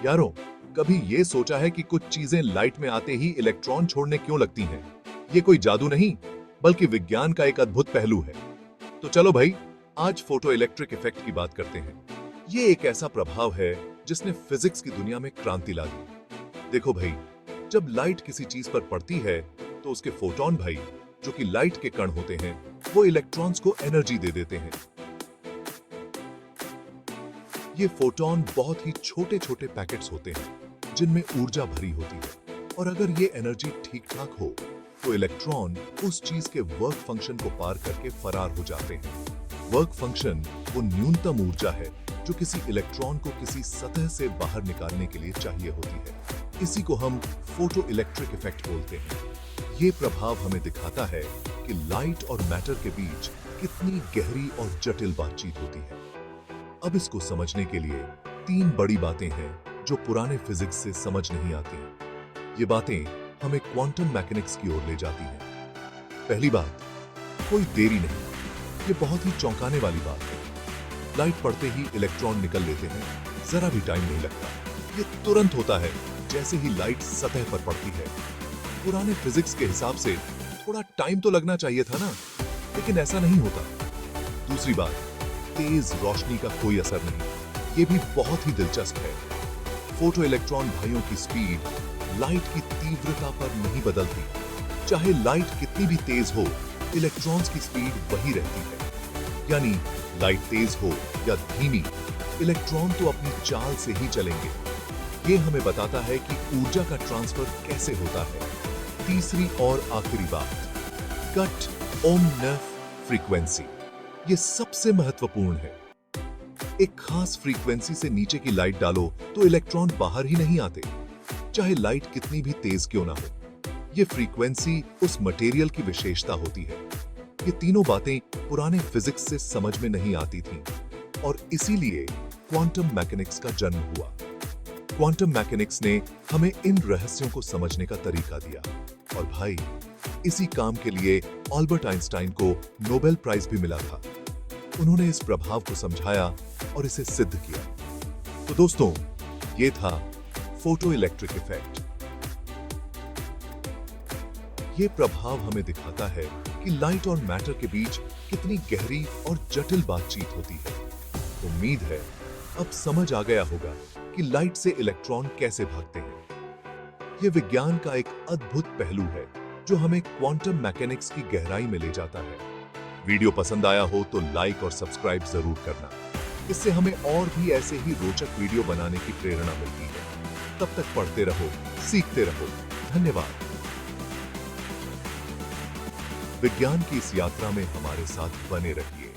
यारों, कभी ये सोचा है कि कुछ चीजें लाइट में आते ही इलेक्ट्रॉन छोड़ने क्यों लगती हैं? ये कोई जादू नहीं, बल्कि विज्ञान का एक अद्भुत पहलू है। तो चलो भाई, आज फोटो इलेक्ट्रिक इफेक्ट की बात करते हैं। ये एक ऐसा प्रभाव है जिसने फिजिक्स की दुनिया में क्रांति ला दी। देखो भाई, जब लाइट किसी चीज पर पड़ती है तो उसके फोटोन भाई, जो कि लाइट के कण होते हैं, वो इलेक्ट्रॉन्स को एनर्जी दे देते हैं। ये फोटोन बहुत ही छोटे छोटे पैकेट्स होते हैं जिनमें ऊर्जा भरी होती है, और अगर ये एनर्जी ठीक ठाक हो तो इलेक्ट्रॉन उस चीज के वर्क फंक्शन को पार करके फरार हो जाते हैं। वर्क फंक्शन वो न्यूनतम ऊर्जा है जो किसी इलेक्ट्रॉन को किसी सतह से बाहर निकालने के लिए चाहिए होती है। इसी को हम फोटो इलेक्ट्रिक इफेक्ट बोलते हैं। ये प्रभाव हमें दिखाता है कि लाइट और मैटर के बीच कितनी गहरी और जटिल बातचीत होती है। अब इसको समझने के लिए तीन बड़ी बातें हैं जो पुराने फिजिक्स से समझ नहीं आती। ये बातें हमें क्वांटम मैकेनिक्स की ओर ले जाती हैं। पहली बात, कोई देरी नहीं। ये बहुत ही चौंकाने वाली बात है। लाइट पड़ते ही इलेक्ट्रॉन निकल लेते हैं, जरा भी टाइम नहीं लगता। ये तुरंत होता है जैसे ही लाइट सतह पर पड़ती है। पुराने फिजिक्स के हिसाब से थोड़ा टाइम तो लगना चाहिए था ना, लेकिन ऐसा नहीं होता। दूसरी बात, तेज रोशनी का कोई असर नहीं। ये भी बहुत ही दिलचस्प है। फोटो इलेक्ट्रॉन भाइयों की स्पीड लाइट की तीव्रता पर नहीं बदलती। चाहे लाइट कितनी भी तेज हो, इलेक्ट्रॉन्स की स्पीड वही रहती है। यानी लाइट तेज हो या धीमी, इलेक्ट्रॉन तो अपनी चाल से ही चलेंगे। ये हमें बताता है कि ऊर्जा का ट्रांसफर कैसे होता है। तीसरी और आखिरी बात, कट ओमनेफ फ्रीक्वेंसी। ये सबसे महत्वपूर्ण है। एक खास फ्रीक्वेंसी से नीचे की लाइट डालो तो इलेक्ट्रॉन बाहर ही नहीं आते, चाहे लाइट कितनी भी तेज क्यों ना हो। ये फ्रीक्वेंसी उस मटेरियल की विशेषता होती है। ये तीनों बातें पुराने फिजिक्स से समझ में नहीं आती थीं, और इसीलिए क्वांटम मैकेनिक्स का जन्म हुआ। क्वांटम मैकेनिक्स ने हमें इन रहस्यों को समझने का तरीका दिया, और भाई, इसी काम के लिए अल्बर्ट आइंस्टाइन को नोबेल प्राइज भी मिला था। उन्होंने इस प्रभाव को समझाया और इसे सिद्ध किया। तो दोस्तों, ये था फोटो इलेक्ट्रिक इफेक्ट। ये प्रभाव हमें दिखाता है कि लाइट और मैटर के बीच कितनी गहरी और जटिल बातचीत होती है। उम्मीद है अब समझ आ गया होगा कि लाइट से इलेक्ट्रॉन कैसे भागते हैं। यह विज्ञान का एक अद्भुत पहलू है जो हमें क्वांटम मैकेनिक्स की गहराई में ले जाता है। वीडियो पसंद आया हो तो लाइक और सब्सक्राइब जरूर करना। इससे हमें और भी ऐसे ही रोचक वीडियो बनाने की प्रेरणा मिलती है। तब तक पढ़ते रहो, सीखते रहो। धन्यवाद। विज्ञान की इस यात्रा में हमारे साथ बने रहिए।